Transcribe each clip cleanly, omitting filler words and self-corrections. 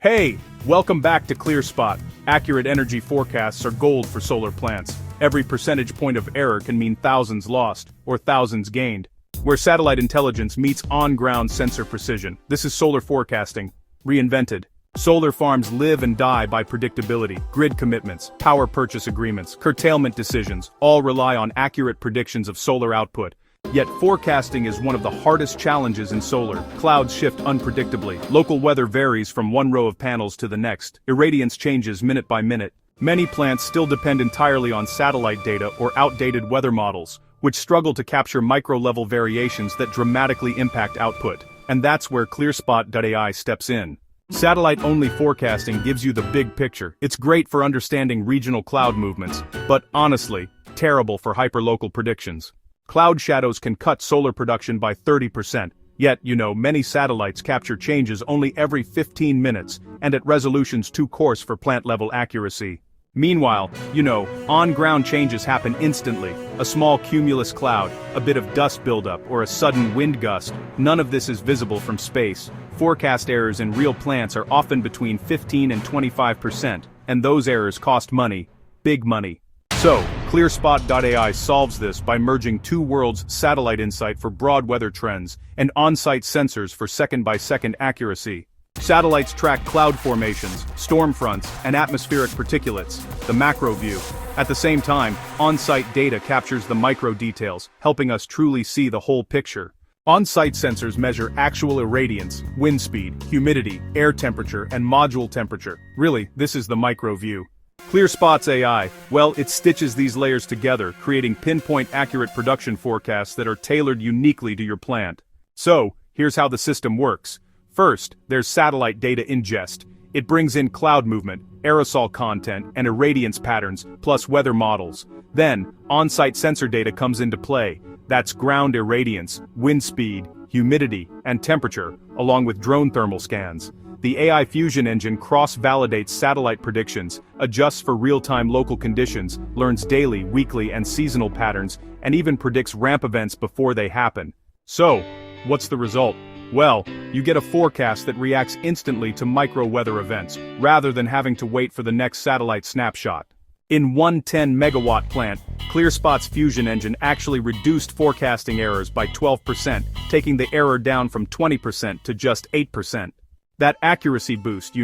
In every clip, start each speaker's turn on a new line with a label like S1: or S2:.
S1: Hey, welcome back to ClearSpot. Accurate energy forecasts are gold for solar plants. Every percentage point of error can mean thousands lost, or thousands gained. Where satellite intelligence meets on-ground sensor precision. This is solar forecasting, reinvented. Solar farms live and die by predictability, grid commitments, power purchase agreements, curtailment decisions, all rely on accurate predictions of solar output. Yet forecasting is one of the hardest challenges in solar. Clouds shift unpredictably, local weather varies from one row of panels to the next, irradiance changes minute by minute. Many plants still depend entirely on satellite data or outdated weather models, which struggle to capture micro-level variations that dramatically impact output. And that's where ClearSpot AI steps in. Satellite-only forecasting gives you the big picture. It's great for understanding regional cloud movements, but honestly, terrible for hyperlocal predictions. Cloud shadows can cut solar production by 30%, yet, many satellites capture changes only every 15 minutes, and at resolutions too coarse for plant-level accuracy. Meanwhile, on-ground changes happen instantly. A small cumulus cloud, a bit of dust buildup, or a sudden wind gust, none of this is visible from space. Forecast errors in real plants are often between 15 and 25%, and those errors cost money, big money. So, ClearSpot AI solves this by merging two worlds: satellite insight for broad weather trends, and on-site sensors for second-by-second accuracy. Satellites track cloud formations, storm fronts, and atmospheric particulates, the macro view. At the same time, on-site data captures the micro details, helping us truly see the whole picture. On-site sensors measure actual irradiance, wind speed, humidity, air temperature, and module temperature. Really, this is the micro view. ClearSpot AI, well, it stitches these layers together, creating pinpoint accurate production forecasts that are tailored uniquely to your plant. So, here's how the system works. First, there's satellite data ingest. It brings in cloud movement, aerosol content, and irradiance patterns, plus weather models. Then, on-site sensor data comes into play. That's ground irradiance, wind speed, humidity, and temperature, along with drone thermal scans. The AI Fusion engine cross-validates satellite predictions, adjusts for real-time local conditions, learns daily, weekly, and seasonal patterns, and even predicts ramp events before they happen. So, what's the result? Well, you get a forecast that reacts instantly to micro-weather events, rather than having to wait for the next satellite snapshot. In one 10-megawatt plant, ClearSpot's Fusion engine actually reduced forecasting errors by 12%, taking the error down from 20% to just 8%. That accuracy boost,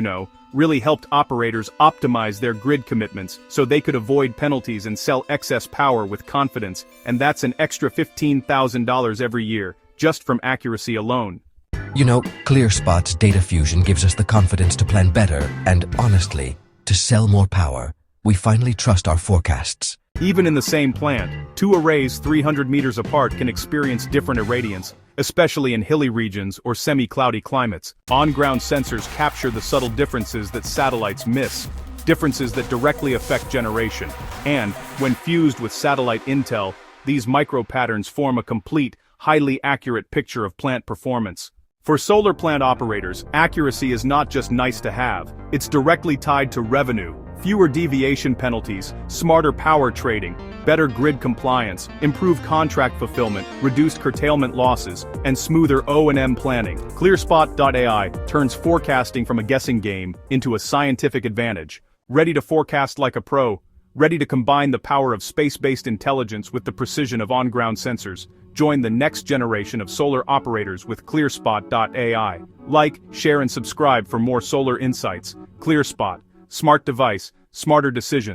S1: really helped operators optimize their grid commitments so they could avoid penalties and sell excess power with confidence, and that's an extra $15,000 every year, just from accuracy alone.
S2: ClearSpot's data fusion gives us the confidence to plan better and, honestly, to sell more power. We finally trust our forecasts.
S1: Even in the same plant, two arrays 300 meters apart can experience different irradiance, especially in hilly regions or semi-cloudy climates. On-ground sensors capture the subtle differences that satellites miss, differences that directly affect generation. And, when fused with satellite intel, these micro-patterns form a complete, highly accurate picture of plant performance. For solar plant operators, accuracy is not just nice to have, it's directly tied to revenue. Fewer deviation penalties, smarter power trading, better grid compliance, improved contract fulfillment, reduced curtailment losses, and smoother O&M planning. ClearSpot AI turns forecasting from a guessing game into a scientific advantage. Ready to forecast like a pro, ready to combine the power of space-based intelligence with the precision of on-ground sensors. Join the next generation of solar operators with ClearSpot AI. Like, share, and subscribe for more solar insights. ClearSpot. Smart device, smarter decisions.